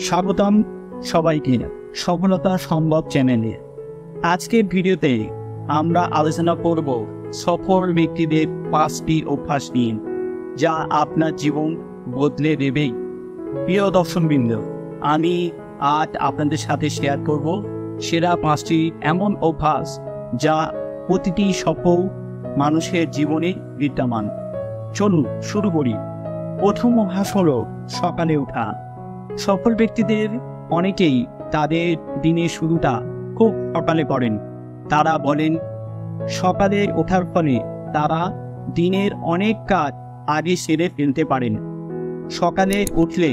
স্বাগতম সবাইকে সফলতা সম্ভব চ্যানেলে। আজকের ভিডিওতে আমরা আলোচনা করব সফল ব্যক্তিদের 5টি অভ্যাস নিয়ে, যা আপনার জীবন বদলে দেবেই। প্রিয় দর্শকবৃন্দ, আমি আজ আপনাদের সাথে শেয়ার করব সেরা 5টি এমন অভ্যাস যা প্রতিটি সফল মানুষের জীবনে বিদ্যমান। চলুন শুরু করি। প্রথম অভ্যাস হলো সকালে ওঠা। সফল ব্যক্তিদের অনেকেই তাদের দিনের শুরুটা খুব সকালে করেন। তারা বলেন, সকালে ওঠার ফলে তারা দিনের অনেক কাজ আগে সেরে ফেলতে পারেন। সকালে উঠলে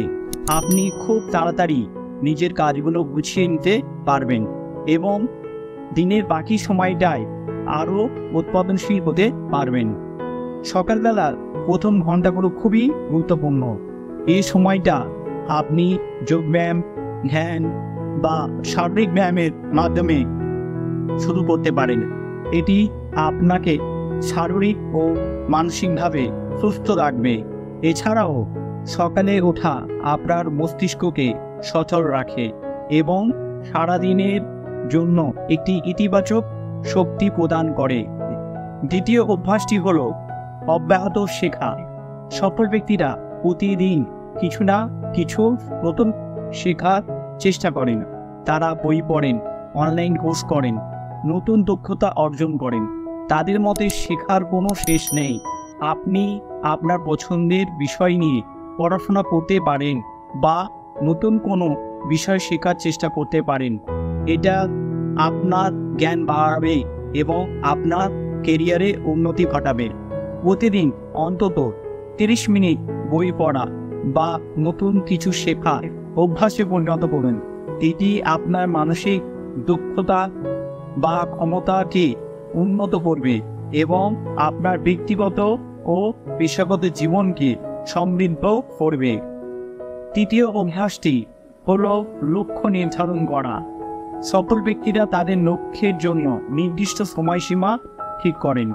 আপনি খুব তাড়াতাড়ি নিজের কাজগুলো গুছিয়ে নিতে পারবেন এবং দিনের বাকি সময়টায় আরও উৎপাদনশীল হতে পারবেন। সকালবেলার প্রথম ঘন্টাগুলো খুবই গুরুত্বপূর্ণ। এই সময়টা আপনি যোগব্যায়াম, ধ্যান বা শারীরিক ব্যায়ামের মাধ্যমে শুরু করতে পারেন। এটি আপনাকে শারীরিক ও মানসিকভাবে সুস্থ রাখবে। এছাড়াও সকালে ওঠা আপনার মস্তিষ্ককে সচল রাখে এবং সারাদিনের জন্য একটি ইতিবাচক শক্তি প্রদান করে। দ্বিতীয় অভ্যাসটি হল অব্যাহত শেখা। সফল ব্যক্তিরা প্রতিদিন কিছু না কিছু নতুন শেখার চেষ্টা করেন। তারা বই পড়েন, অনলাইন কোর্স করেন, নতুন দক্ষতা অর্জন করেন। তাদের মতে শেখার কোনো শেষ নেই। আপনি আপনার পছন্দের বিষয় নিয়ে পড়াশোনা করতে পারেন বা নতুন কোনো বিষয় শেখার চেষ্টা করতে পারেন। এটা আপনার জ্ঞান বাড়াবে এবং আপনার কেরিয়ারে উন্নতি ঘটাবে। প্রতিদিন অন্তত 30 মিনিট বই পড়া বা নতুন কিছু শেখা অভ্যাসে পরিণত করুন। এটি আপনার মানসিক দক্ষতা বা ক্ষমতাকে উন্নত করবে এবং আপনার ব্যক্তিগত ও পেশাগত জীবনকে সমৃদ্ধ করবে। তৃতীয় অভ্যাসটি হল লক্ষ্য নির্ধারণ করা। সফল ব্যক্তিরা তাদের লক্ষ্যের জন্য নির্দিষ্ট সময়সীমা ঠিক করেন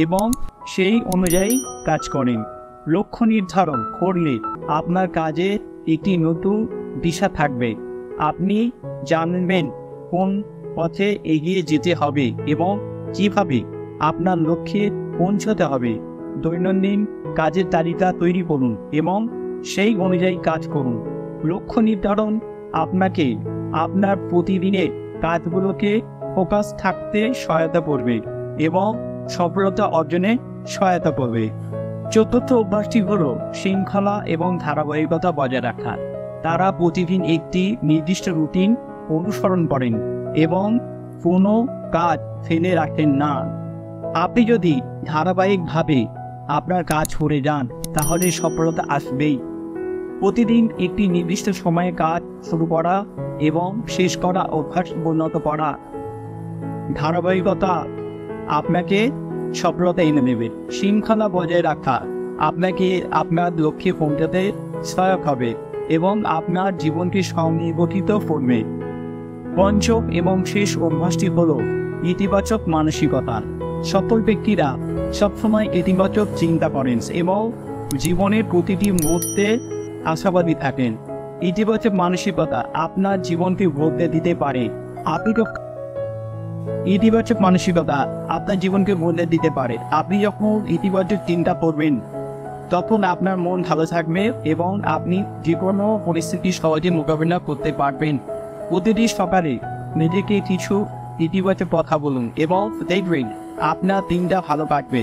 এবং সেই অনুযায়ী কাজ করেন। লক্ষ্য নির্ধারণ করলে আপনার কাজে একটি নতুন দিশা থাকবে। আপনি জানবেন কোন পথে এগিয়ে যেতে হবে এবং কিভাবে আপনার লক্ষ্যে পৌঁছতে হবে। দৈনন্দিন কাজের তালিকা তৈরি করুন এবং সেই অনুযায়ী কাজ করুন। লক্ষ্য নির্ধারণ আপনাকে আপনার প্রতিদিনের কাজগুলোকে ফোকাস থাকতে সহায়তা করবে এবং সফলতা অর্জনে সহায়তা করবে। চতুর্থ অভ্যাসটি হল শৃঙ্খলা এবং ধারাবাহিকতা বজায় রাখা। তারা প্রতিদিন একটি নির্দিষ্ট রুটিন অনুসরণ করেন এবং কোনো কাজ ফেলে রাখেন না। আপনি যদি ধারাবাহিকভাবে আপনার কাজ করে যান তাহলে সফলতা আসবেই। প্রতিদিন একটি নির্দিষ্ট সময়ে কাজ শুরু করা এবং শেষ করা অভ্যাস পরিণত করা ধারাবাহিকতা আপনাকে সফলতা এনে দেবে। শৃঙ্খলা বজায় রাখা আপনাকে আপনার লক্ষ্যে পৌঁছাতে সহায়ক হবে এবং আপনার জীবনকে সংগঠিত করবে। পঞ্চম এবং শেষ অভ্যাসটি হল ইতিবাচক মানসিকতা। সফল ব্যক্তিরা সবসময় ইতিবাচক চিন্তা করেন এবং জীবনের প্রতিটি মুহূর্তে আশাবাদী থাকেন। ইতিবাচক মানসিকতা আপনার জীবনকে বদলে দিতে পারে। ইতিবাচক মানসিকতা আপনার জীবনকে বদলে দিতে পারে। আপনি যখন ইতিবাচক চিন্তা করবেন তখন আপনার মন ভালো থাকবে এবং আপনি যে কোনো পরিস্থিতি সহজে মোকাবিলা করতে পারবেন। প্রতিটি সকালে নিজেকে কিছু ইতিবাচক কথা বলুন এবং দেখবেন আপনার দিনটা ভালো কাটবে।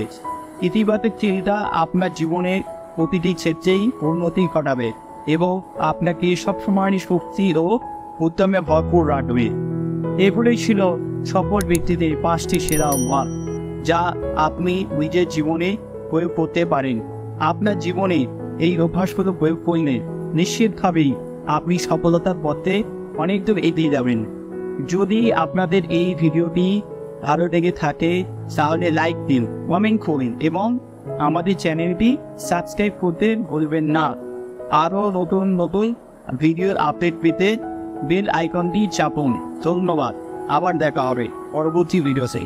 ইতিবাচক চিন্তা আপনার জীবনের প্রতিটি ক্ষেত্রেই উন্নতি ঘটাবে এবং আপনাকে সবসময় শক্তি ও উদ্যমে ভরপুর রাখবে। এগুলোই ছিল সফল ব্যক্তিদের 5টি সেরা অভ্যাস যা আপনি নিজের জীবনে প্রয়োগ করতে পারেন। আপনার জীবনে এই অভ্যাসগুলো প্রয়োগ করলে নিশ্চিতভাবেই আপনি সফলতার পথে অনেক দূর এগিয়ে যাবেন। যদি আপনাদের এই ভিডিওটি ভালো লেগে থাকে তাহলে লাইক দিন, কমেন্ট করুন এবং আমাদের চ্যানেলটি সাবস্ক্রাইব করতে ভুলবেন না। আরও নতুন নতুন ভিডিওর আপডেট পেতে বেল আইকনটি চাপুন। ধন্যবাদ। আবার দেখা হবে পরবর্তী ভিডিওতে।